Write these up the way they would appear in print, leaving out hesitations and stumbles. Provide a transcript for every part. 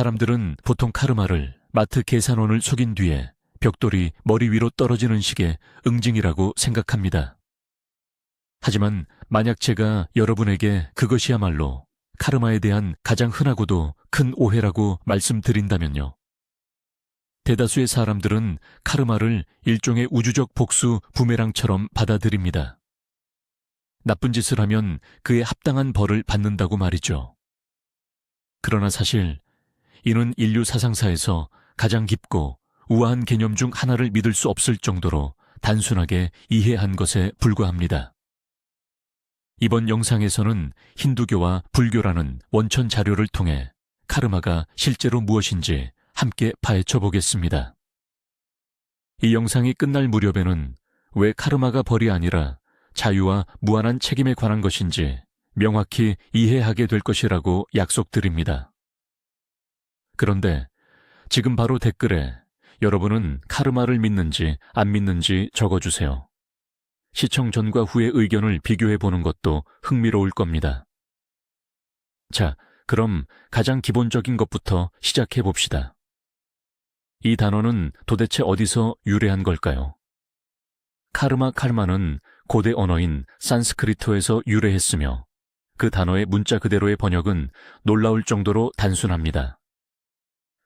사람들은 보통 카르마를 마트 계산원을 속인 뒤에 벽돌이 머리 위로 떨어지는 식의 응징이라고 생각합니다. 하지만 만약 제가 여러분에게 그것이야말로 카르마에 대한 가장 흔하고도 큰 오해라고 말씀드린다면요. 대다수의 사람들은 카르마를 일종의 우주적 복수 부메랑처럼 받아들입니다. 나쁜 짓을 하면 그에 합당한 벌을 받는다고 말이죠. 그러나 사실 이는 인류 사상사에서 가장 깊고 우아한 개념 중 하나를 믿을 수 없을 정도로 단순하게 이해한 것에 불과합니다. 이번 영상에서는 힌두교와 불교라는 원천 자료를 통해 카르마가 실제로 무엇인지 함께 파헤쳐 보겠습니다. 이 영상이 끝날 무렵에는 왜 카르마가 벌이 아니라 자유와 무한한 책임에 관한 것인지 명확히 이해하게 될 것이라고 약속드립니다. 그런데 지금 바로 댓글에 여러분은 카르마를 믿는지 안 믿는지 적어주세요. 시청 전과 후의 의견을 비교해 보는 것도 흥미로울 겁니다. 자, 그럼 가장 기본적인 것부터 시작해 봅시다. 이 단어는 도대체 어디서 유래한 걸까요? 카르마는 고대 언어인 산스크리트어에서 유래했으며 그 단어의 문자 그대로의 번역은 놀라울 정도로 단순합니다.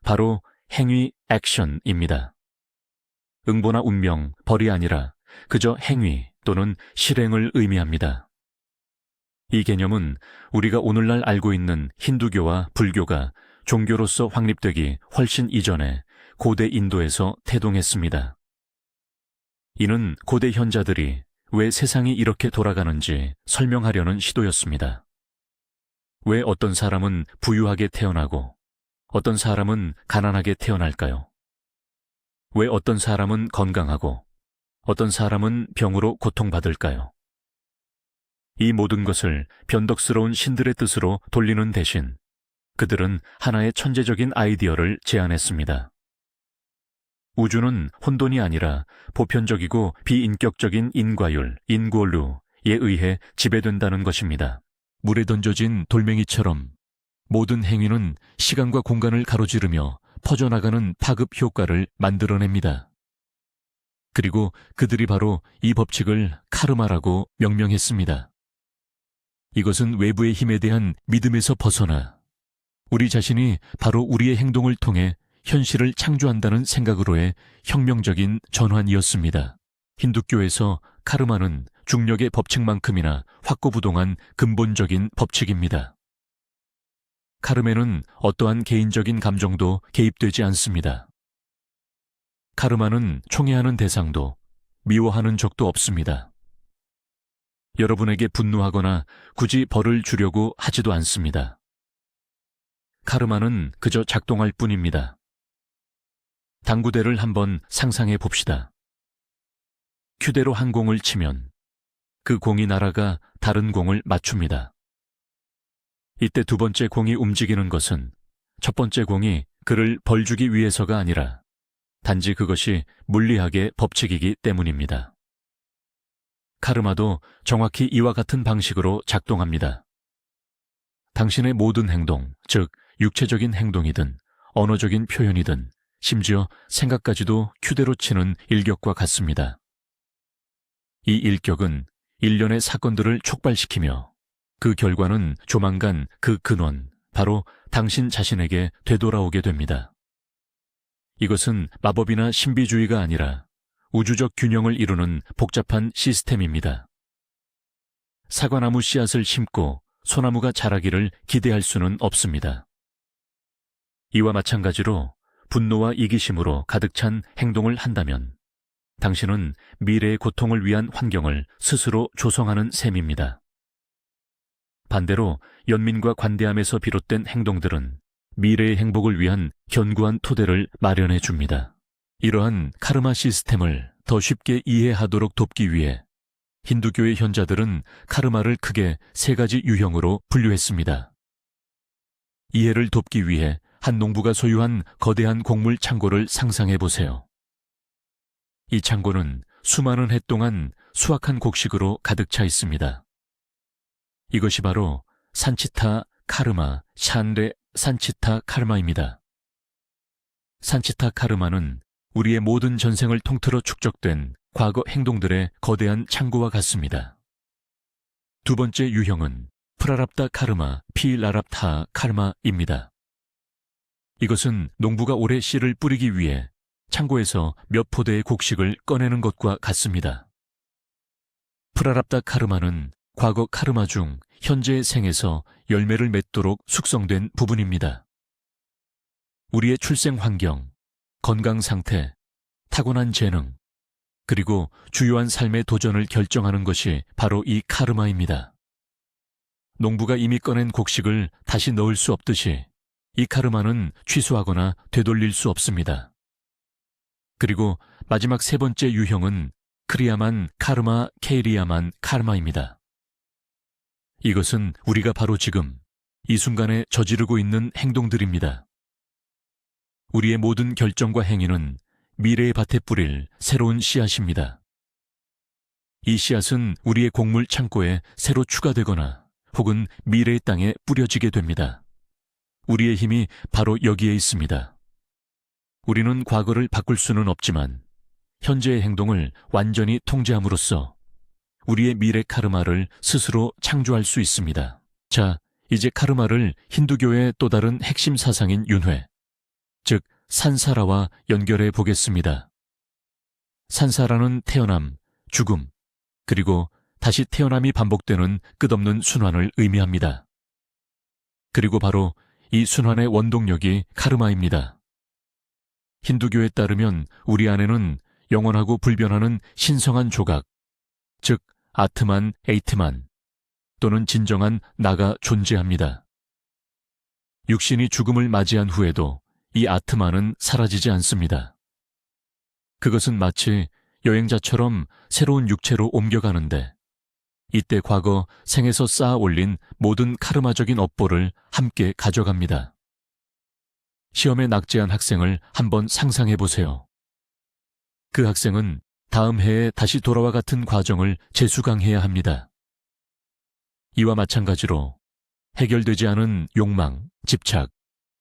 바로 행위, 액션입니다. 응보나 운명, 벌이 아니라 그저 행위 또는 실행을 의미합니다. 이 개념은 우리가 오늘날 알고 있는 힌두교와 불교가 종교로서 확립되기 훨씬 이전에 고대 인도에서 태동했습니다. 이는 고대 현자들이 왜 세상이 이렇게 돌아가는지 설명하려는 시도였습니다. 왜 어떤 사람은 부유하게 태어나고 어떤 사람은 가난하게 태어날까요? 왜 어떤 사람은 건강하고 어떤 사람은 병으로 고통받을까요? 이 모든 것을 변덕스러운 신들의 뜻으로 돌리는 대신 그들은 하나의 천재적인 아이디어를 제안했습니다. 우주는 혼돈이 아니라 보편적이고 비인격적인 인과율, 인고루에 의해 지배된다는 것입니다. 물에 던져진 돌멩이처럼 모든 행위는 시간과 공간을 가로지르며 퍼져나가는 파급 효과를 만들어냅니다. 그리고 그들이 바로 이 법칙을 카르마라고 명명했습니다. 이것은 외부의 힘에 대한 믿음에서 벗어나 우리 자신이 바로 우리의 행동을 통해 현실을 창조한다는 생각으로의 혁명적인 전환이었습니다. 힌두교에서 카르마는 중력의 법칙만큼이나 확고부동한 근본적인 법칙입니다. 카르마는 어떠한 개인적인 감정도 개입되지 않습니다. 카르마는 총애하는 대상도 미워하는 적도 없습니다. 여러분에게 분노하거나 굳이 벌을 주려고 하지도 않습니다. 카르마는 그저 작동할 뿐입니다. 당구대를 한번 상상해 봅시다. 큐대로 한 공을 치면 그 공이 날아가 다른 공을 맞춥니다. 이때 두 번째 공이 움직이는 것은 첫 번째 공이 그를 벌 주기 위해서가 아니라 단지 그것이 물리학의 법칙이기 때문입니다. 카르마도 정확히 이와 같은 방식으로 작동합니다. 당신의 모든 행동, 즉 육체적인 행동이든 언어적인 표현이든 심지어 생각까지도 큐대로 치는 일격과 같습니다. 이 일격은 일련의 사건들을 촉발시키며 그 결과는 조만간 그 근원, 바로 당신 자신에게 되돌아오게 됩니다. 이것은 마법이나 신비주의가 아니라 우주적 균형을 이루는 복잡한 시스템입니다. 사과나무 씨앗을 심고 소나무가 자라기를 기대할 수는 없습니다. 이와 마찬가지로 분노와 이기심으로 가득 찬 행동을 한다면 당신은 미래의 고통을 위한 환경을 스스로 조성하는 셈입니다. 반대로 연민과 관대함에서 비롯된 행동들은 미래의 행복을 위한 견고한 토대를 마련해 줍니다. 이러한 카르마 시스템을 더 쉽게 이해하도록 돕기 위해 힌두교의 현자들은 카르마를 크게 세 가지 유형으로 분류했습니다. 이해를 돕기 위해 한 농부가 소유한 거대한 곡물 창고를 상상해 보세요. 이 창고는 수많은 해 동안 수확한 곡식으로 가득 차 있습니다. 이것이 바로 산치타 카르마, 샨레 산치타 카르마입니다. 산치타 카르마는 우리의 모든 전생을 통틀어 축적된 과거 행동들의 거대한 창고와 같습니다. 두 번째 유형은 프라랍다 카르마, 피라랍타 카르마입니다. 이것은 농부가 올해 씨를 뿌리기 위해 창고에서 몇 포대의 곡식을 꺼내는 것과 같습니다. 프라랍다 카르마는 과거 카르마 중 현재의 생에서 열매를 맺도록 숙성된 부분입니다. 우리의 출생 환경, 건강 상태, 타고난 재능, 그리고 주요한 삶의 도전을 결정하는 것이 바로 이 카르마입니다. 농부가 이미 꺼낸 곡식을 다시 넣을 수 없듯이 이 카르마는 취소하거나 되돌릴 수 없습니다. 그리고 마지막 세 번째 유형은 크리야만 카르마, 케이리야만 카르마입니다. 이것은 우리가 바로 지금 이 순간에 저지르고 있는 행동들입니다. 우리의 모든 결정과 행위는 미래의 밭에 뿌릴 새로운 씨앗입니다. 이 씨앗은 우리의 곡물 창고에 새로 추가되거나 혹은 미래의 땅에 뿌려지게 됩니다. 우리의 힘이 바로 여기에 있습니다. 우리는 과거를 바꿀 수는 없지만 현재의 행동을 완전히 통제함으로써 우리의 미래 카르마를 스스로 창조할 수 있습니다. 자, 이제 카르마를 힌두교의 또 다른 핵심 사상인 윤회, 즉 산사라와 연결해 보겠습니다. 산사라는 태어남, 죽음, 그리고 다시 태어남이 반복되는 끝없는 순환을 의미합니다. 그리고 바로 이 순환의 원동력이 카르마입니다. 힌두교에 따르면 우리 안에는 영원하고 불변하는 신성한 조각, 즉 아트만, 에이트만 또는 진정한 나가 존재합니다. 육신이 죽음을 맞이한 후에도 이 아트만은 사라지지 않습니다. 그것은 마치 여행자처럼 새로운 육체로 옮겨가는데 이때 과거 생에서 쌓아 올린 모든 카르마적인 업보를 함께 가져갑니다. 시험에 낙제한 학생을 한번 상상해 보세요. 그 학생은 다음 해에 다시 돌아와 같은 과정을 재수강해야 합니다. 이와 마찬가지로 해결되지 않은 욕망, 집착,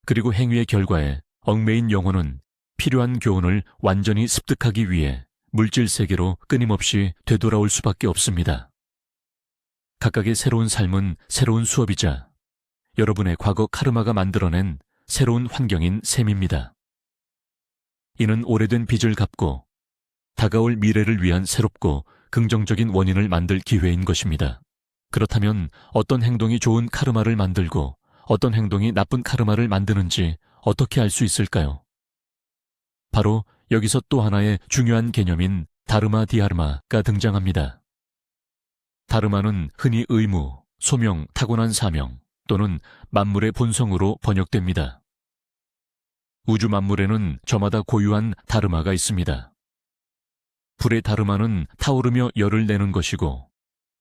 그리고 행위의 결과에 얽매인 영혼은 필요한 교훈을 완전히 습득하기 위해 물질 세계로 끊임없이 되돌아올 수밖에 없습니다. 각각의 새로운 삶은 새로운 수업이자 여러분의 과거 카르마가 만들어낸 새로운 환경인 셈입니다. 이는 오래된 빚을 갚고 다가올 미래를 위한 새롭고 긍정적인 원인을 만들 기회인 것입니다. 그렇다면 어떤 행동이 좋은 카르마를 만들고 어떤 행동이 나쁜 카르마를 만드는지 어떻게 알 수 있을까요? 바로 여기서 또 하나의 중요한 개념인 다르마 디하르마가 등장합니다. 다르마는 흔히 의무, 소명, 타고난 사명 또는 만물의 본성으로 번역됩니다. 우주 만물에는 저마다 고유한 다르마가 있습니다. 불의 다르마는 타오르며 열을 내는 것이고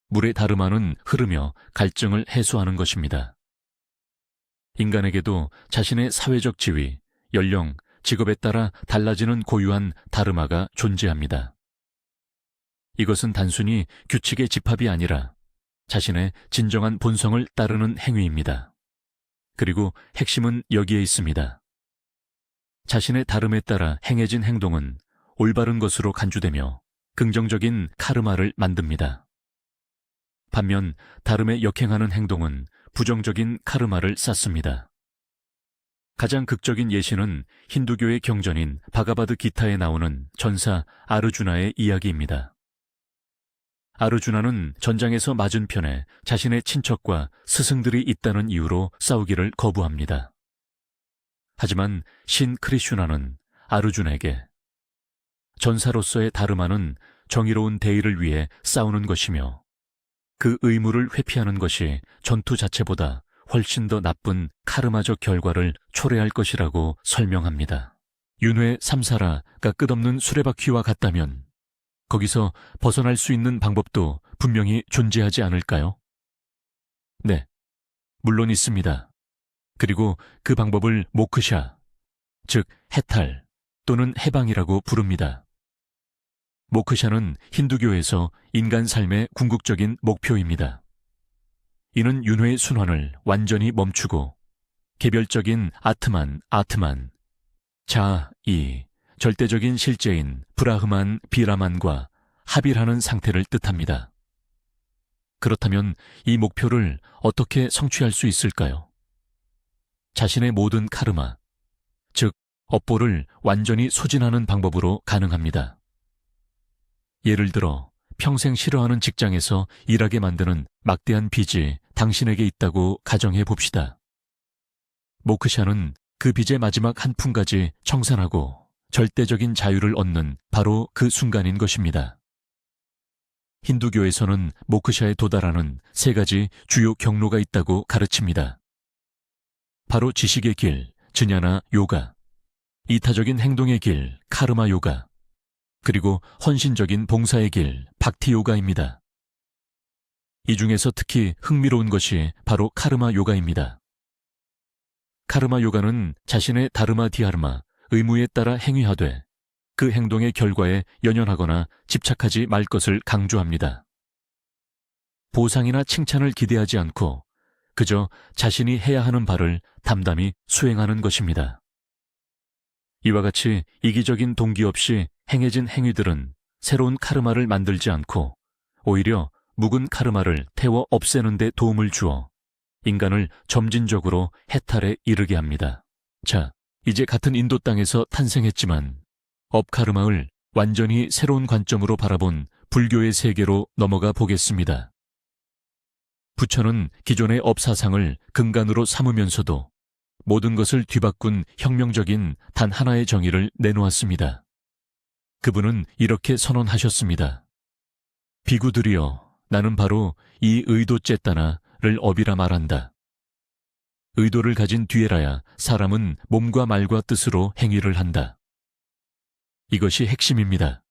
물의 다르마는 흐르며 갈증을 해소하는 것입니다. 인간에게도 자신의 사회적 지위, 연령, 직업에 따라 달라지는 고유한 다르마가 존재합니다. 이것은 단순히 규칙의 집합이 아니라 자신의 진정한 본성을 따르는 행위입니다. 그리고 핵심은 여기에 있습니다. 자신의 다름에 따라 행해진 행동은 올바른 것으로 간주되며 긍정적인 카르마를 만듭니다. 반면 다름에 역행하는 행동은 부정적인 카르마를 쌓습니다. 가장 극적인 예시는 힌두교의 경전인 바가바드 기타에 나오는 전사 아르주나의 이야기입니다. 아르주나는 전장에서 맞은편에 자신의 친척과 스승들이 있다는 이유로 싸우기를 거부합니다. 하지만 신 크리슈나는 아르준에게 전사로서의 다르마는 정의로운 대의를 위해 싸우는 것이며 그 의무를 회피하는 것이 전투 자체보다 훨씬 더 나쁜 카르마적 결과를 초래할 것이라고 설명합니다. 윤회 삼사라가 끝없는 수레바퀴와 같다면 거기서 벗어날 수 있는 방법도 분명히 존재하지 않을까요? 네, 물론 있습니다. 그리고 그 방법을 모크샤, 즉 해탈 또는 해방이라고 부릅니다. 모크샤는 힌두교에서 인간 삶의 궁극적인 목표입니다. 이는 윤회의 순환을 완전히 멈추고 개별적인 아트만, 자, 이 절대적인 실제인 브라흐만, 비라만과 합일하는 상태를 뜻합니다. 그렇다면 이 목표를 어떻게 성취할 수 있을까요? 자신의 모든 카르마, 즉 업보를 완전히 소진하는 방법으로 가능합니다. 예를 들어 평생 싫어하는 직장에서 일하게 만드는 막대한 빚이 당신에게 있다고 가정해 봅시다. 모크샤는 그 빚의 마지막 한 푼까지 청산하고 절대적인 자유를 얻는 바로 그 순간인 것입니다. 힌두교에서는 모크샤에 도달하는 3가지 주요 경로가 있다고 가르칩니다. 바로 지식의 길, 즈냐나 요가, 이타적인 행동의 길, 카르마 요가, 그리고 헌신적인 봉사의 길, 박티 요가입니다. 이 중에서 특히 흥미로운 것이 바로 카르마 요가입니다. 카르마 요가는 자신의 다르마 디하르마, 의무에 따라 행위하되 그 행동의 결과에 연연하거나 집착하지 말 것을 강조합니다. 보상이나 칭찬을 기대하지 않고 그저 자신이 해야 하는 바를 담담히 수행하는 것입니다. 이와 같이 이기적인 동기 없이 행해진 행위들은 새로운 카르마를 만들지 않고 오히려 묵은 카르마를 태워 없애는 데 도움을 주어 인간을 점진적으로 해탈에 이르게 합니다. 자, 이제 같은 인도 땅에서 탄생했지만 업카르마를 완전히 새로운 관점으로 바라본 불교의 세계로 넘어가 보겠습니다. 부처는 기존의 업사상을 근간으로 삼으면서도 모든 것을 뒤바꾼 혁명적인 단 하나의 정의를 내놓았습니다. 그분은 이렇게 선언하셨습니다. 비구들이여, 나는 바로 이 의도쨌다나를 업이라 말한다. 의도를 가진 뒤에라야 사람은 몸과 말과 뜻으로 행위를 한다. 이것이 핵심입니다.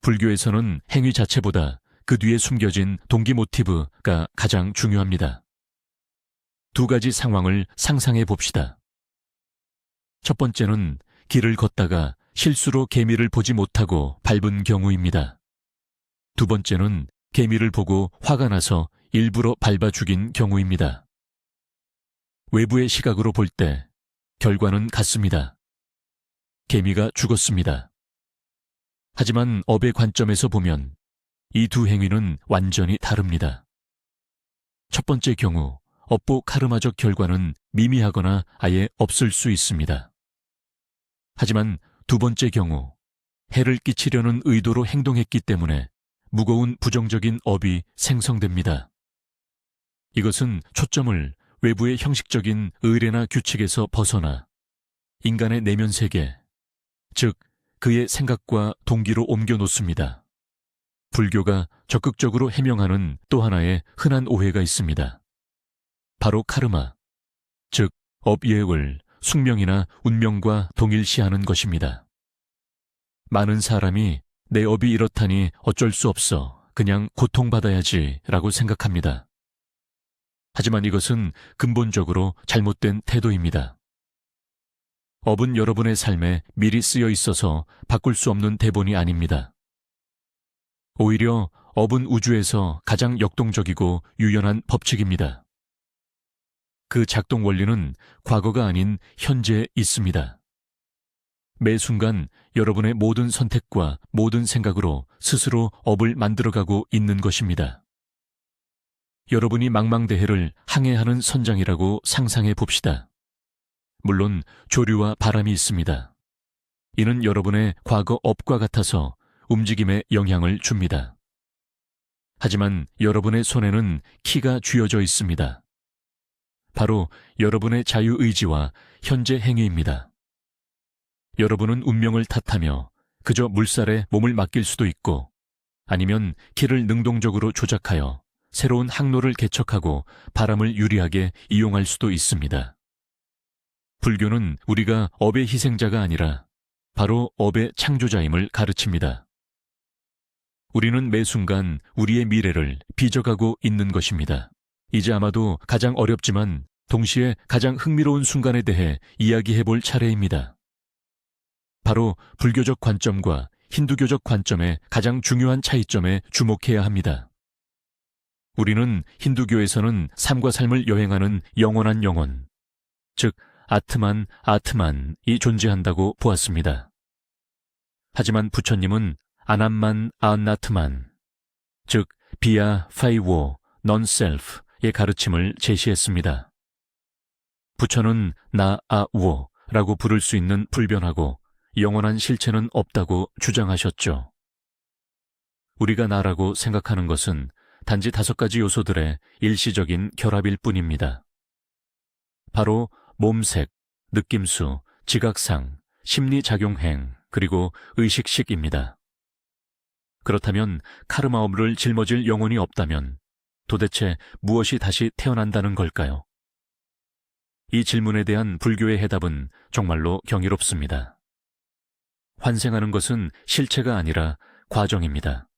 불교에서는 행위 자체보다 그 뒤에 숨겨진 동기 모티브가 가장 중요합니다. 2가지 상황을 상상해 봅시다. 첫 번째는 길을 걷다가 실수로 개미를 보지 못하고 밟은 경우입니다. 2번째는 개미를 보고 화가 나서 일부러 밟아 죽인 경우입니다. 외부의 시각으로 볼 때 결과는 같습니다. 개미가 죽었습니다. 하지만 업의 관점에서 보면 이 2 행위는 완전히 다릅니다. 첫 번째 경우, 업보 카르마적 결과는 미미하거나 아예 없을 수 있습니다. 하지만 2번째 경우, 해를 끼치려는 의도로 행동했기 때문에 무거운 부정적인 업이 생성됩니다. 이것은 초점을 외부의 형식적인 의례나 규칙에서 벗어나 인간의 내면 세계, 즉 그의 생각과 동기로 옮겨 놓습니다. 불교가 적극적으로 해명하는 또 하나의 흔한 오해가 있습니다. 바로 카르마, 즉 업예을 숙명이나 운명과 동일시하는 것입니다. 많은 사람이 내 업이 이렇다니 어쩔 수 없어, 그냥 고통받아야지 라고 생각합니다. 하지만 이것은 근본적으로 잘못된 태도입니다. 업은 여러분의 삶에 미리 쓰여 있어서 바꿀 수 없는 대본이 아닙니다. 오히려 업은 우주에서 가장 역동적이고 유연한 법칙입니다. 그 작동 원리는 과거가 아닌 현재에 있습니다. 매 순간 여러분의 모든 선택과 모든 생각으로 스스로 업을 만들어가고 있는 것입니다. 여러분이 망망대해를 항해하는 선장이라고 상상해 봅시다. 물론 조류와 바람이 있습니다. 이는 여러분의 과거 업과 같아서 움직임에 영향을 줍니다. 하지만 여러분의 손에는 키가 쥐어져 있습니다. 바로 여러분의 자유의지와 현재 행위입니다. 여러분은 운명을 탓하며 그저 물살에 몸을 맡길 수도 있고 아니면 키를 능동적으로 조작하여 새로운 항로를 개척하고 바람을 유리하게 이용할 수도 있습니다. 불교는 우리가 업의 희생자가 아니라 바로 업의 창조자임을 가르칩니다. 우리는 매 순간 우리의 미래를 빚어가고 있는 것입니다. 이제 아마도 가장 어렵지만 동시에 가장 흥미로운 순간에 대해 이야기해 볼 차례입니다. 바로 불교적 관점과 힌두교적 관점의 가장 중요한 차이점에 주목해야 합니다. 우리는 힌두교에서는 삶과 삶을 여행하는 영원한 영혼, 즉 아트만이 존재한다고 보았습니다. 하지만 부처님은 아남만 아나트만, 즉 비아 파이워 넌셀프의 가르침을 제시했습니다. 부처는 나아워라고 부를 수 있는 불변하고 영원한 실체는 없다고 주장하셨죠. 우리가 나라고 생각하는 것은 단지 5가지 요소들의 일시적인 결합일 뿐입니다. 바로 몸색, 느낌수, 지각상, 심리작용행, 그리고 의식식입니다. 그렇다면 카르마업을 짊어질 영혼이 없다면 도대체 무엇이 다시 태어난다는 걸까요? 이 질문에 대한 불교의 해답은 정말로 경이롭습니다. 환생하는 것은 실체가 아니라 과정입니다.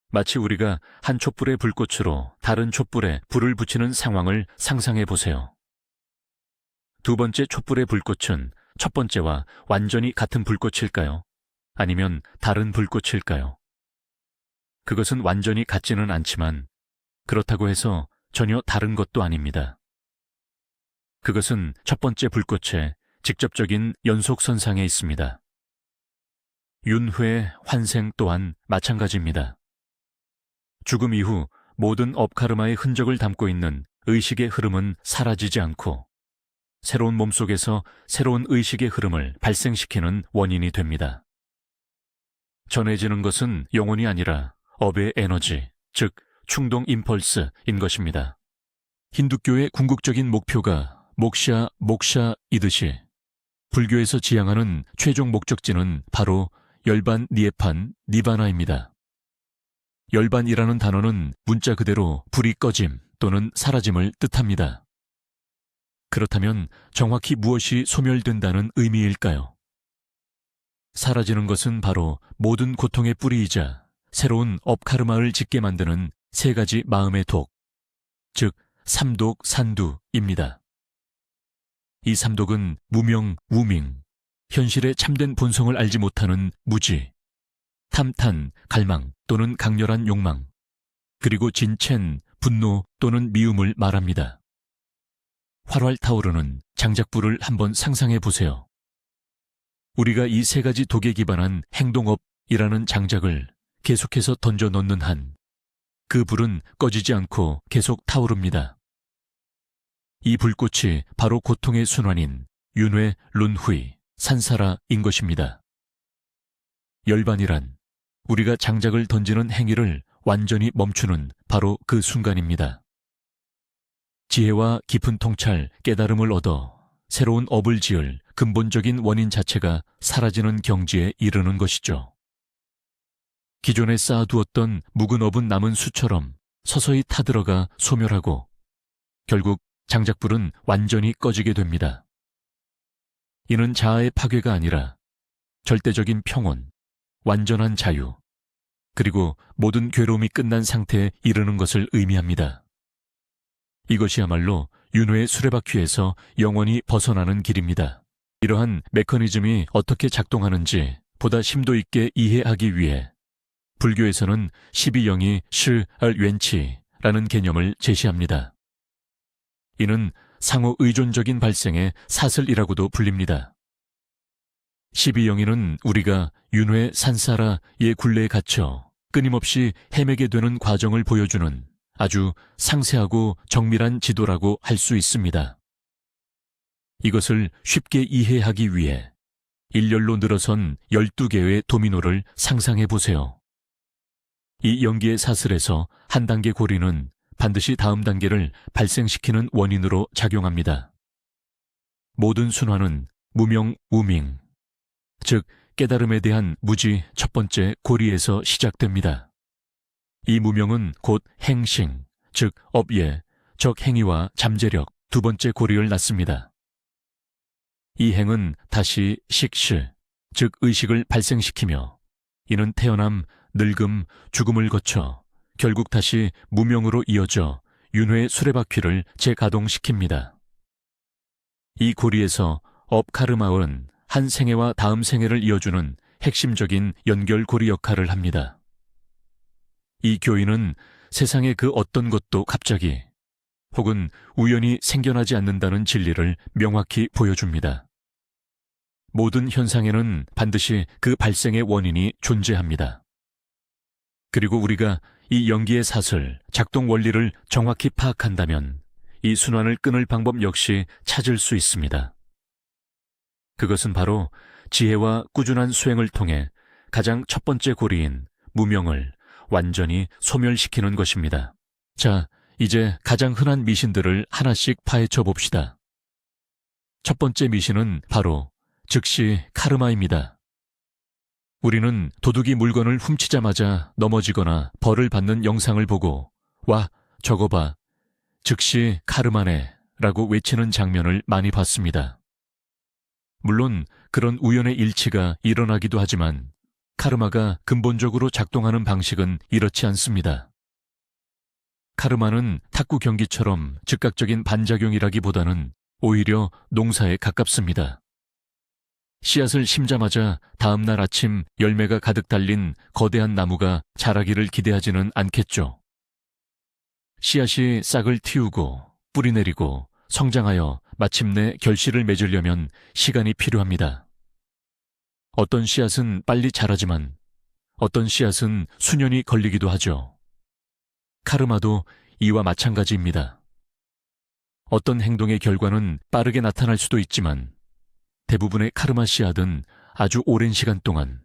마치 우리가 한 촛불의 불꽃으로 다른 촛불에 불을 붙이는 상황을 상상해 보세요. 두 번째 촛불의 불꽃은 첫 번째와 완전히 같은 불꽃일까요? 아니면 다른 불꽃일까요? 그것은 완전히 같지는 않지만 그렇다고 해서 전혀 다른 것도 아닙니다. 그것은 첫 번째 불꽃의 직접적인 연속선상에 있습니다. 윤회의 환생 또한 마찬가지입니다. 죽음 이후 모든 업카르마의 흔적을 담고 있는 의식의 흐름은 사라지지 않고 새로운 몸 속에서 새로운 의식의 흐름을 발생시키는 원인이 됩니다. 전해지는 것은 영혼이 아니라 업의 에너지, 즉 충동 임펄스인 것입니다. 힌두교의 궁극적인 목표가 목샤이듯이 불교에서 지향하는 최종 목적지는 바로 열반 니에판 니바나입니다. 열반이라는 단어는 문자 그대로 불이 꺼짐 또는 사라짐을 뜻합니다. 그렇다면 정확히 무엇이 소멸된다는 의미일까요? 사라지는 것은 바로 모든 고통의 뿌리이자 새로운 업카르마를 짓게 만드는 3가지 마음의 독, 즉 삼독산두입니다. 이 삼독은 무명, 우밍, 현실의 참된 본성을 알지 못하는 무지, 탐탄, 갈망 또는 강렬한 욕망, 그리고 진첸, 분노 또는 미움을 말합니다. 활활 타오르는 장작불을 한번 상상해 보세요. 우리가 이 3가지 독에 기반한 행동업이라는 장작을 계속해서 던져 넣는 한 그 불은 꺼지지 않고 계속 타오릅니다. 이 불꽃이 바로 고통의 순환인 윤회, 룬후이, 산사라인 것입니다. 열반이란 우리가 장작을 던지는 행위를 완전히 멈추는 바로 그 순간입니다. 지혜와 깊은 통찰, 깨달음을 얻어 새로운 업을 지을 근본적인 원인 자체가 사라지는 경지에 이르는 것이죠. 기존에 쌓아두었던 묵은 업은 남은 수처럼 서서히 타들어가 소멸하고 결국 장작불은 완전히 꺼지게 됩니다. 이는 자아의 파괴가 아니라 절대적인 평온, 완전한 자유, 그리고 모든 괴로움이 끝난 상태에 이르는 것을 의미합니다. 이것이야말로 윤회의 수레바퀴에서 영원히 벗어나는 길입니다. 이러한 메커니즘이 어떻게 작동하는지 보다 심도 있게 이해하기 위해 불교에서는 12영이 시-알-웬치라는 개념을 제시합니다. 이는 상호 의존적인 발생의 사슬이라고도 불립니다. 12영이는 우리가 윤회 산사라의 굴레에 갇혀 끊임없이 헤매게 되는 과정을 보여주는 아주 상세하고 정밀한 지도라고 할 수 있습니다. 이것을 쉽게 이해하기 위해 일렬로 늘어선 12개의 도미노를 상상해 보세요. 이 연기의 사슬에서 한 단계 고리는 반드시 다음 단계를 발생시키는 원인으로 작용합니다. 모든 순환은 무명, 우밍, 즉 깨달음에 대한 무지 첫 번째 고리에서 시작됩니다. 이 무명은 곧 행싱, 즉 업예, 적행위와 잠재력 두 번째 고리를 낳습니다. 이 행은 다시 식시, 즉 의식을 발생시키며 이는 태어남, 늙음, 죽음을 거쳐 결국 다시 무명으로 이어져 윤회의 수레바퀴를 재가동시킵니다. 이 고리에서 업카르마은 한 생애와 다음 생애를 이어주는 핵심적인 연결고리 역할을 합니다. 이 교인은 세상의 그 어떤 것도 갑자기 혹은 우연히 생겨나지 않는다는 진리를 명확히 보여줍니다. 모든 현상에는 반드시 그 발생의 원인이 존재합니다. 그리고 우리가 이 연기의 사슬, 작동 원리를 정확히 파악한다면 이 순환을 끊을 방법 역시 찾을 수 있습니다. 그것은 바로 지혜와 꾸준한 수행을 통해 가장 첫 번째 고리인 무명을 완전히 소멸시키는 것입니다. 자, 이제 가장 흔한 미신들을 하나씩 파헤쳐 봅시다. 첫 번째 미신은 바로 즉시 카르마입니다. 우리는 도둑이 물건을 훔치자마자 넘어지거나 벌을 받는 영상을 보고 와, 저거 봐, 즉시 카르마네 라고 외치는 장면을 많이 봤습니다. 물론 그런 우연의 일치가 일어나기도 하지만 카르마가 근본적으로 작동하는 방식은 이렇지 않습니다. 카르마는 탁구 경기처럼 즉각적인 반작용이라기보다는 오히려 농사에 가깝습니다. 씨앗을 심자마자 다음날 아침 열매가 가득 달린 거대한 나무가 자라기를 기대하지는 않겠죠. 씨앗이 싹을 틔우고 뿌리 내리고 성장하여 마침내 결실을 맺으려면 시간이 필요합니다. 어떤 씨앗은 빨리 자라지만 어떤 씨앗은 수년이 걸리기도 하죠. 카르마도 이와 마찬가지입니다. 어떤 행동의 결과는 빠르게 나타날 수도 있지만 대부분의 카르마 씨앗은 아주 오랜 시간 동안,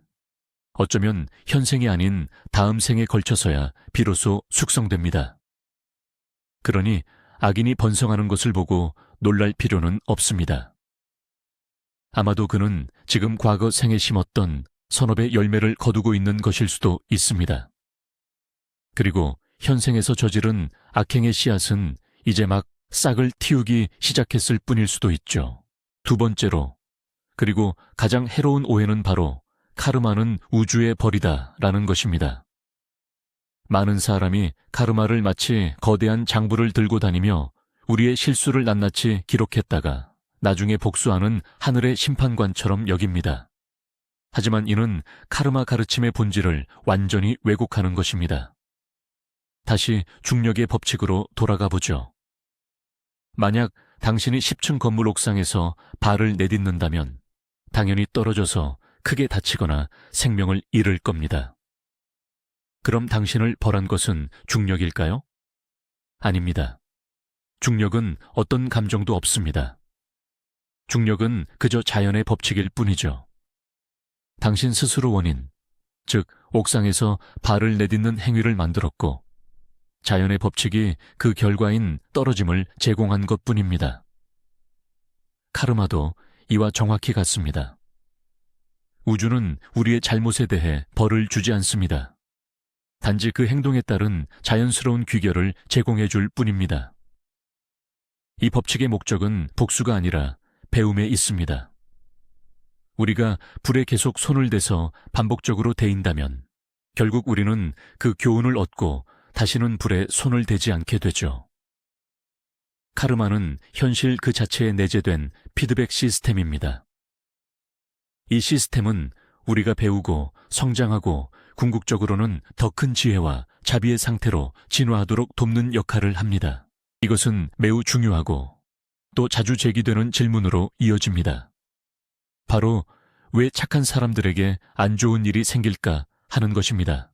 어쩌면 현생이 아닌 다음 생에 걸쳐서야 비로소 숙성됩니다. 그러니 악인이 번성하는 것을 보고 놀랄 필요는 없습니다. 아마도 그는 지금 과거 생에 심었던 선업의 열매를 거두고 있는 것일 수도 있습니다. 그리고 현생에서 저지른 악행의 씨앗은 이제 막 싹을 틔우기 시작했을 뿐일 수도 있죠. 두 번째로, 그리고 가장 해로운 오해는 바로 카르마는 우주의 벌이다 라는 것입니다. 많은 사람이 카르마를 마치 거대한 장부를 들고 다니며 우리의 실수를 낱낱이 기록했다가 나중에 복수하는 하늘의 심판관처럼 여깁니다. 하지만 이는 카르마 가르침의 본질을 완전히 왜곡하는 것입니다. 다시 중력의 법칙으로 돌아가 보죠. 만약 당신이 10층 건물 옥상에서 발을 내딛는다면 당연히 떨어져서 크게 다치거나 생명을 잃을 겁니다. 그럼 당신을 벌한 것은 중력일까요? 아닙니다. 중력은 어떤 감정도 없습니다. 중력은 그저 자연의 법칙일 뿐이죠. 당신 스스로 원인, 즉 옥상에서 발을 내딛는 행위를 만들었고 자연의 법칙이 그 결과인 떨어짐을 제공한 것뿐입니다. 카르마도 이와 정확히 같습니다. 우주는 우리의 잘못에 대해 벌을 주지 않습니다. 단지 그 행동에 따른 자연스러운 귀결을 제공해 줄 뿐입니다. 이 법칙의 목적은 복수가 아니라 배움에 있습니다. 우리가 불에 계속 손을 대서 반복적으로 데인다면 결국 우리는 그 교훈을 얻고 다시는 불에 손을 대지 않게 되죠. 카르마는 현실 그 자체에 내재된 피드백 시스템입니다. 이 시스템은 우리가 배우고 성장하고 궁극적으로는 더 큰 지혜와 자비의 상태로 진화하도록 돕는 역할을 합니다. 이것은 매우 중요하고 또 자주 제기되는 질문으로 이어집니다. 바로 왜 착한 사람들에게 안 좋은 일이 생길까 하는 것입니다.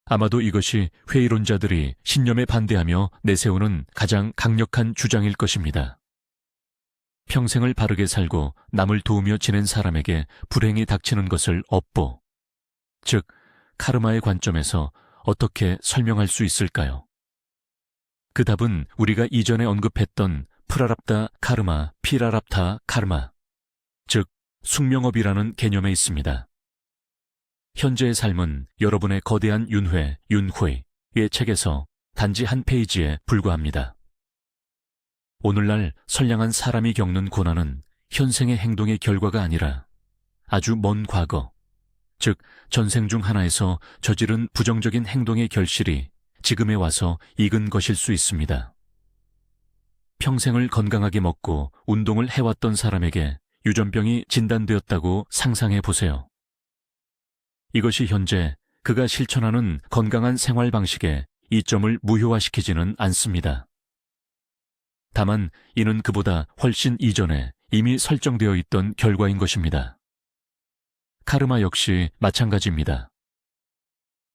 아마도 이것이 회의론자들이 신념에 반대하며 내세우는 가장 강력한 주장일 것입니다. 평생을 바르게 살고 남을 도우며 지낸 사람에게 불행이 닥치는 것을 업보, 즉 카르마의 관점에서 어떻게 설명할 수 있을까요? 그 답은 우리가 이전에 언급했던 프라랍다 카르마, 피라랍타 카르마, 즉 숙명업이라는 개념에 있습니다. 현재의 삶은 여러분의 거대한 윤회, 윤회의 책에서 단지 한 페이지에 불과합니다. 오늘날 선량한 사람이 겪는 고난은 현생의 행동의 결과가 아니라 아주 먼 과거, 즉 전생 중 하나에서 저지른 부정적인 행동의 결실이 지금에 와서 익은 것일 수 있습니다. 평생을 건강하게 먹고 운동을 해왔던 사람에게 유전병이 진단되었다고 상상해 보세요. 이것이 현재 그가 실천하는 건강한 생활 방식에 이점을 무효화시키지는 않습니다. 다만 이는 그보다 훨씬 이전에 이미 설정되어 있던 결과인 것입니다. 카르마 역시 마찬가지입니다.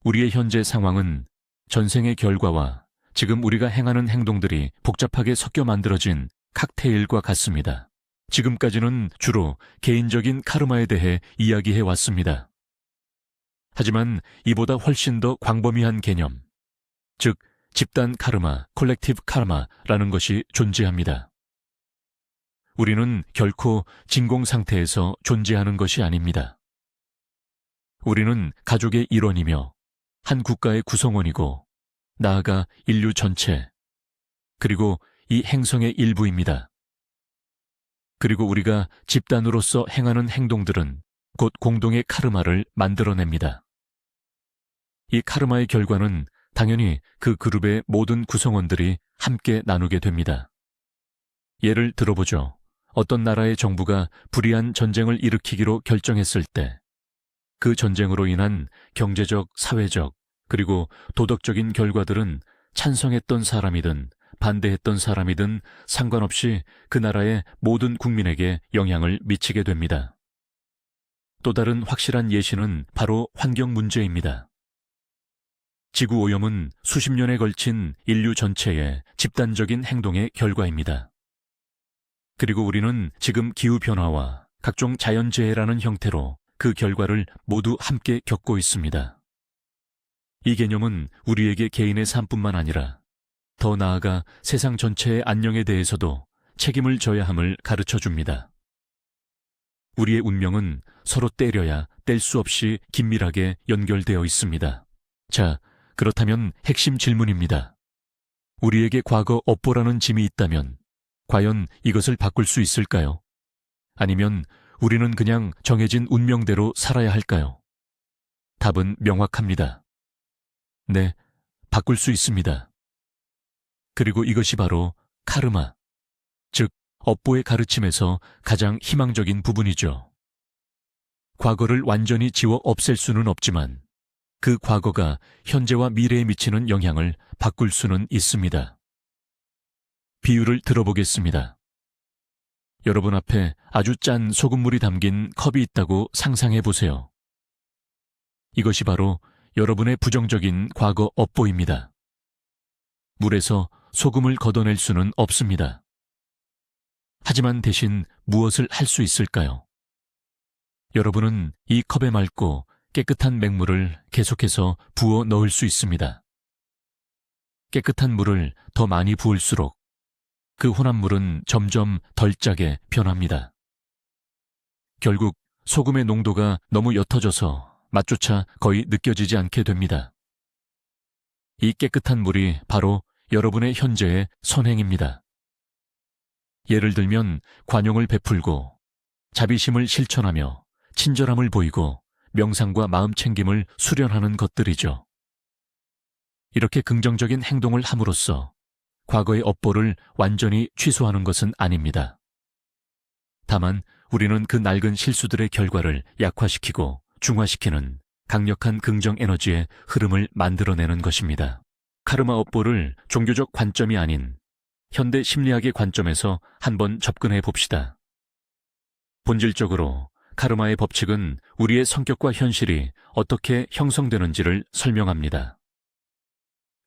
우리의 현재 상황은 전생의 결과와 지금 우리가 행하는 행동들이 복잡하게 섞여 만들어진 칵테일과 같습니다. 지금까지는 주로 개인적인 카르마에 대해 이야기해 왔습니다. 하지만 이보다 훨씬 더 광범위한 개념, 즉 집단 카르마, 콜렉티브 카르마라는 것이 존재합니다. 우리는 결코 진공 상태에서 존재하는 것이 아닙니다. 우리는 가족의 일원이며 한 국가의 구성원이고 나아가 인류 전체, 그리고 이 행성의 일부입니다. 그리고 우리가 집단으로서 행하는 행동들은 곧 공동의 카르마를 만들어냅니다. 이 카르마의 결과는 당연히 그 그룹의 모든 구성원들이 함께 나누게 됩니다. 예를 들어보죠. 어떤 나라의 정부가 불의한 전쟁을 일으키기로 결정했을 때 그 전쟁으로 인한 경제적, 사회적, 그리고 도덕적인 결과들은 찬성했던 사람이든 반대했던 사람이든 상관없이 그 나라의 모든 국민에게 영향을 미치게 됩니다. 또 다른 확실한 예시는 바로 환경 문제입니다. 지구오염은 수십 년에 걸친 인류 전체의 집단적인 행동의 결과입니다. 그리고 우리는 지금 기후변화와 각종 자연재해라는 형태로 그 결과를 모두 함께 겪고 있습니다. 이 개념은 우리에게 개인의 삶뿐만 아니라 더 나아가 세상 전체의 안녕에 대해서도 책임을 져야 함을 가르쳐 줍니다. 우리의 운명은 서로 때려야 뗄 수 없이 긴밀하게 연결되어 있습니다. 자, 그렇다면 핵심 질문입니다. 우리에게 과거 업보라는 짐이 있다면 과연 이것을 바꿀 수 있을까요? 아니면 우리는 그냥 정해진 운명대로 살아야 할까요? 답은 명확합니다. 네, 바꿀 수 있습니다. 그리고 이것이 바로 카르마, 즉 업보의 가르침에서 가장 희망적인 부분이죠. 과거를 완전히 지워 없앨 수는 없지만 그 과거가 현재와 미래에 미치는 영향을 바꿀 수는 있습니다. 비유를 들어보겠습니다. 여러분 앞에 아주 짠 소금물이 담긴 컵이 있다고 상상해 보세요. 이것이 바로 여러분의 부정적인 과거 업보입니다. 물에서 소금을 걷어낼 수는 없습니다. 하지만 대신 무엇을 할 수 있을까요? 여러분은 이 컵에 맑고 깨끗한 맹물을 계속해서 부어 넣을 수 있습니다. 깨끗한 물을 더 많이 부을수록 그 혼합 물은 점점 덜 짜게 변합니다. 결국 소금의 농도가 너무 옅어져서 맛조차 거의 느껴지지 않게 됩니다. 이 깨끗한 물이 바로 여러분의 현재의 선행입니다. 예를 들면 관용을 베풀고 자비심을 실천하며 친절함을 보이고 명상과 마음챙김을 수련하는 것들이죠. 이렇게 긍정적인 행동을 함으로써 과거의 업보를 완전히 취소하는 것은 아닙니다. 다만 우리는 그 낡은 실수들의 결과를 약화시키고 중화시키는 강력한 긍정 에너지의 흐름을 만들어내는 것입니다. 카르마 업보를 종교적 관점이 아닌 현대 심리학의 관점에서 한번 접근해 봅시다. 본질적으로 카르마의 법칙은 우리의 성격과 현실이 어떻게 형성되는지를 설명합니다.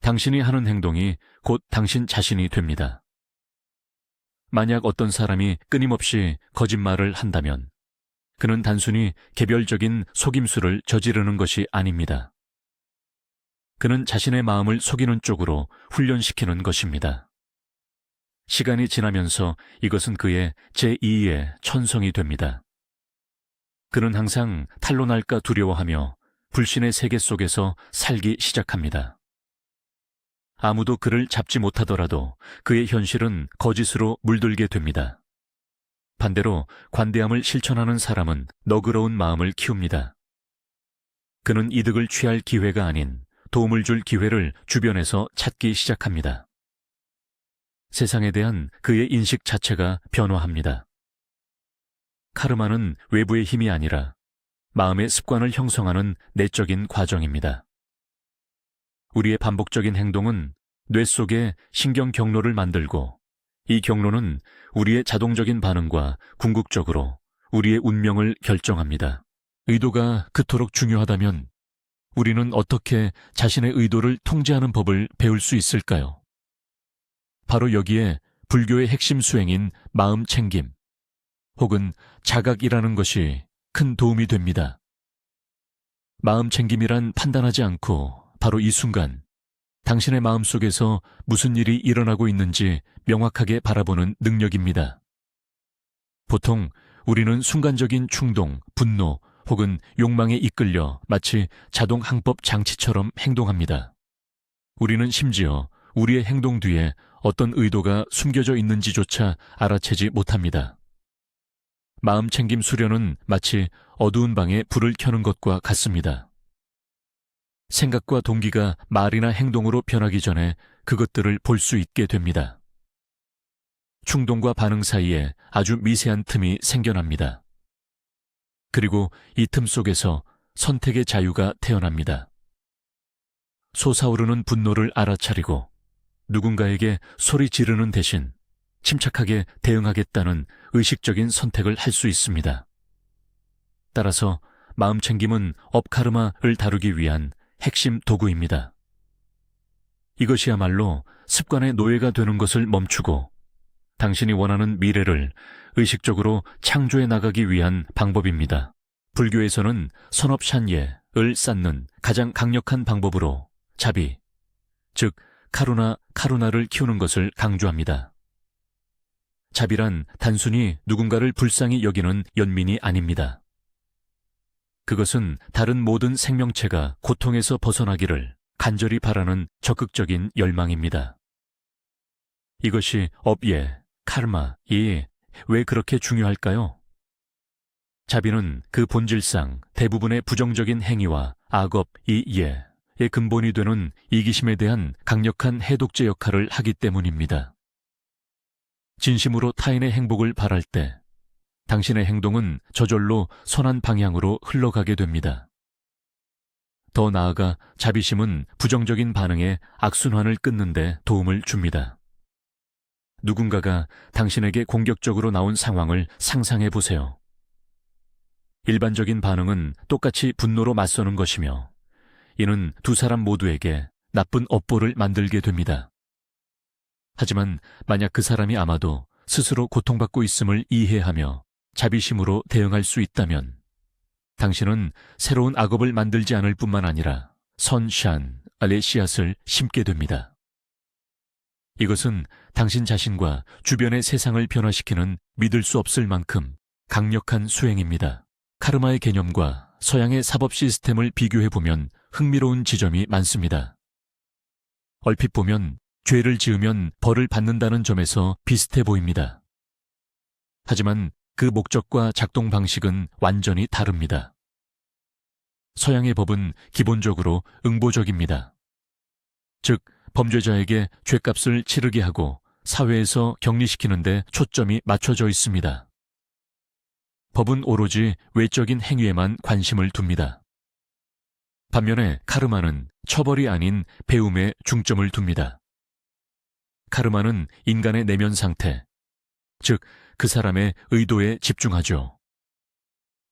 당신이 하는 행동이 곧 당신 자신이 됩니다. 만약 어떤 사람이 끊임없이 거짓말을 한다면 그는 단순히 개별적인 속임수를 저지르는 것이 아닙니다. 그는 자신의 마음을 속이는 쪽으로 훈련시키는 것입니다. 시간이 지나면서 이것은 그의 제2의 천성이 됩니다. 그는 항상 탄로날까 두려워하며 불신의 세계 속에서 살기 시작합니다. 아무도 그를 잡지 못하더라도 그의 현실은 거짓으로 물들게 됩니다. 반대로 관대함을 실천하는 사람은 너그러운 마음을 키웁니다. 그는 이득을 취할 기회가 아닌 도움을 줄 기회를 주변에서 찾기 시작합니다. 세상에 대한 그의 인식 자체가 변화합니다. 카르마는 외부의 힘이 아니라 마음의 습관을 형성하는 내적인 과정입니다. 우리의 반복적인 행동은 뇌 속에 신경 경로를 만들고 이 경로는 우리의 자동적인 반응과 궁극적으로 우리의 운명을 결정합니다. 의도가 그토록 중요하다면 우리는 어떻게 자신의 의도를 통제하는 법을 배울 수 있을까요? 바로 여기에 불교의 핵심 수행인 마음 챙김, 혹은 자각이라는 것이 큰 도움이 됩니다. 마음 챙김이란 판단하지 않고 바로 이 순간 당신의 마음속에서 무슨 일이 일어나고 있는지 명확하게 바라보는 능력입니다. 보통 우리는 순간적인 충동, 분노 혹은 욕망에 이끌려 마치 자동 항법 장치처럼 행동합니다. 우리는 심지어 우리의 행동 뒤에 어떤 의도가 숨겨져 있는지조차 알아채지 못합니다. 마음 챙김 수련은 마치 어두운 방에 불을 켜는 것과 같습니다. 생각과 동기가 말이나 행동으로 변하기 전에 그것들을 볼 수 있게 됩니다. 충동과 반응 사이에 아주 미세한 틈이 생겨납니다. 그리고 이 틈 속에서 선택의 자유가 태어납니다. 솟아오르는 분노를 알아차리고 누군가에게 소리 지르는 대신 침착하게 대응하겠다는 의식적인 선택을 할 수 있습니다. 따라서 마음챙김은 업카르마를 다루기 위한 핵심 도구입니다. 이것이야말로 습관의 노예가 되는 것을 멈추고 당신이 원하는 미래를 의식적으로 창조해 나가기 위한 방법입니다. 불교에서는 선업샨예를 쌓는 가장 강력한 방법으로 자비, 즉 카루나를 키우는 것을 강조합니다. 자비란 단순히 누군가를 불쌍히 여기는 연민이 아닙니다. 그것은 다른 모든 생명체가 고통에서 벗어나기를 간절히 바라는 적극적인 열망입니다. 이것이 업예, 카르마이 왜 그렇게 중요할까요? 자비는 그 본질상 대부분의 부정적인 행위와 악업이예의 근본이 되는 이기심에 대한 강력한 해독제 역할을 하기 때문입니다. 진심으로 타인의 행복을 바랄 때 당신의 행동은 저절로 선한 방향으로 흘러가게 됩니다. 더 나아가 자비심은 부정적인 반응의 악순환을 끊는 데 도움을 줍니다. 누군가가 당신에게 공격적으로 나온 상황을 상상해 보세요. 일반적인 반응은 똑같이 분노로 맞서는 것이며 이는 두 사람 모두에게 나쁜 업보를 만들게 됩니다. 하지만 만약 그 사람이 아마도 스스로 고통받고 있음을 이해하며 자비심으로 대응할 수 있다면 당신은 새로운 악업을 만들지 않을 뿐만 아니라 선샨의 씨앗을 심게 됩니다. 이것은 당신 자신과 주변의 세상을 변화시키는 믿을 수 없을 만큼 강력한 수행입니다. 카르마의 개념과 서양의 사법 시스템을 비교해보면 흥미로운 지점이 많습니다. 얼핏 보면 죄를 지으면 벌을 받는다는 점에서 비슷해 보입니다. 하지만 그 목적과 작동 방식은 완전히 다릅니다. 서양의 법은 기본적으로 응보적입니다. 즉, 범죄자에게 죗값을 치르게 하고 사회에서 격리시키는 데 초점이 맞춰져 있습니다. 법은 오로지 외적인 행위에만 관심을 둡니다. 반면에 카르마는 처벌이 아닌 배움에 중점을 둡니다. 카르마는 인간의 내면 상태, 즉 그 사람의 의도에 집중하죠.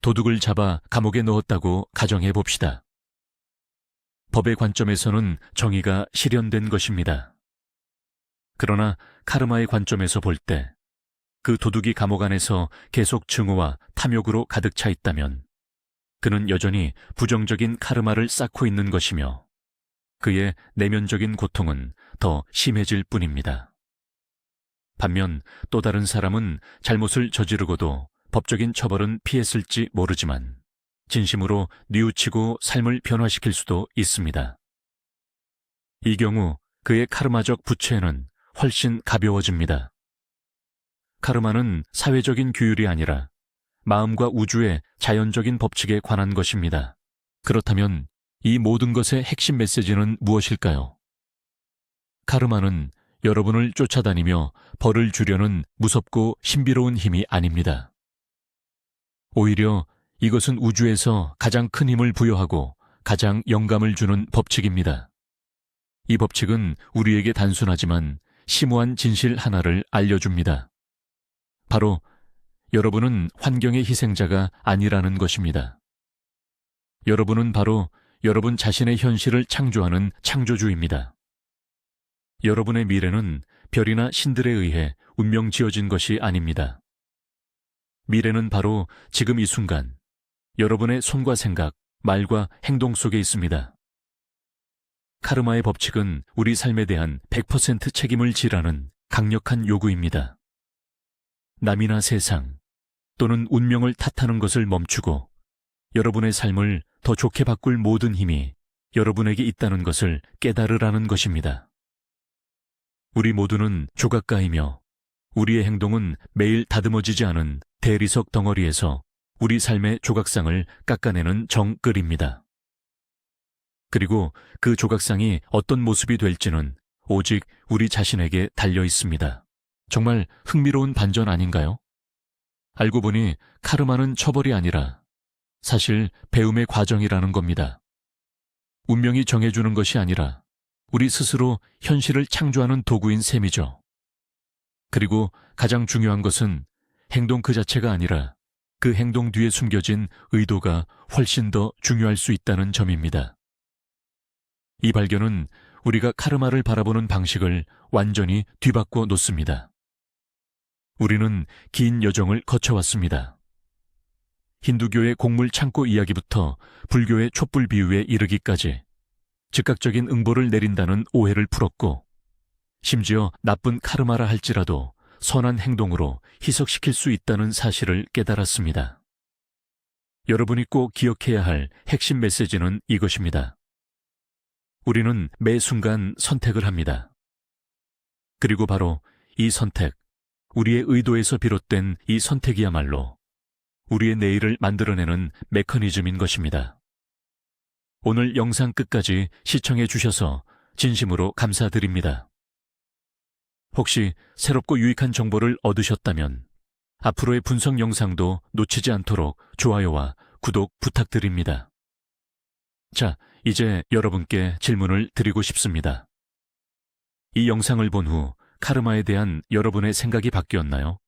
도둑을 잡아 감옥에 넣었다고 가정해 봅시다. 법의 관점에서는 정의가 실현된 것입니다. 그러나 카르마의 관점에서 볼 때 그 도둑이 감옥 안에서 계속 증오와 탐욕으로 가득 차 있다면 그는 여전히 부정적인 카르마를 쌓고 있는 것이며 그의 내면적인 고통은 더 심해질 뿐입니다. 반면 또 다른 사람은 잘못을 저지르고도 법적인 처벌은 피했을지 모르지만 진심으로 뉘우치고 삶을 변화시킬 수도 있습니다. 이 경우 그의 카르마적 부채는 훨씬 가벼워집니다. 카르마는 사회적인 규율이 아니라 마음과 우주의 자연적인 법칙에 관한 것입니다. 그렇다면 이 모든 것의 핵심 메시지는 무엇일까요? 카르마는 여러분을 쫓아다니며 벌을 주려는 무섭고 신비로운 힘이 아닙니다. 오히려 이것은 우주에서 가장 큰 힘을 부여하고 가장 영감을 주는 법칙입니다. 이 법칙은 우리에게 단순하지만 심오한 진실 하나를 알려줍니다. 바로 여러분은 환경의 희생자가 아니라는 것입니다. 여러분은 바로 여러분 자신의 현실을 창조하는 창조주입니다. 여러분의 미래는 별이나 신들에 의해 운명 지어진 것이 아닙니다. 미래는 바로 지금 이 순간 여러분의 손과 생각, 말과 행동 속에 있습니다. 카르마의 법칙은 우리 삶에 대한 100% 책임을 지라는 강력한 요구입니다. 남이나 세상 또는 운명을 탓하는 것을 멈추고 여러분의 삶을 더 좋게 바꿀 모든 힘이 여러분에게 있다는 것을 깨달으라는 것입니다. 우리 모두는 조각가이며 우리의 행동은 매일 다듬어지지 않은 대리석 덩어리에서 우리 삶의 조각상을 깎아내는 정글입니다. 그리고 그 조각상이 어떤 모습이 될지는 오직 우리 자신에게 달려 있습니다. 정말 흥미로운 반전 아닌가요? 알고 보니 카르마는 처벌이 아니라 사실 배움의 과정이라는 겁니다. 운명이 정해주는 것이 아니라 우리 스스로 현실을 창조하는 도구인 셈이죠. 그리고 가장 중요한 것은 행동 그 자체가 아니라 그 행동 뒤에 숨겨진 의도가 훨씬 더 중요할 수 있다는 점입니다. 이 발견은 우리가 카르마를 바라보는 방식을 완전히 뒤바꿔 놓습니다. 우리는 긴 여정을 거쳐왔습니다. 힌두교의 곡물 창고 이야기부터 불교의 촛불 비유에 이르기까지 즉각적인 응보를 내린다는 오해를 풀었고, 심지어 나쁜 카르마라 할지라도 선한 행동으로 희석시킬 수 있다는 사실을 깨달았습니다. 여러분이 꼭 기억해야 할 핵심 메시지는 이것입니다. 우리는 매 순간 선택을 합니다. 그리고 바로 이 선택, 우리의 의도에서 비롯된 이 선택이야말로 우리의 내일을 만들어내는 메커니즘인 것입니다. 오늘 영상 끝까지 시청해 주셔서 진심으로 감사드립니다. 혹시 새롭고 유익한 정보를 얻으셨다면 앞으로의 분석 영상도 놓치지 않도록 좋아요와 구독 부탁드립니다. 자, 이제 여러분께 질문을 드리고 싶습니다. 이 영상을 본 후 카르마에 대한 여러분의 생각이 바뀌었나요?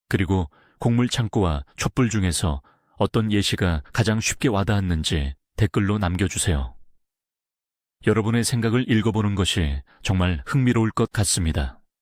그리고 곡물 창고와 촛불 중에서 어떤 예시가 가장 쉽게 와닿았는지 댓글로 남겨주세요. 여러분의 생각을 읽어보는 것이 정말 흥미로울 것 같습니다.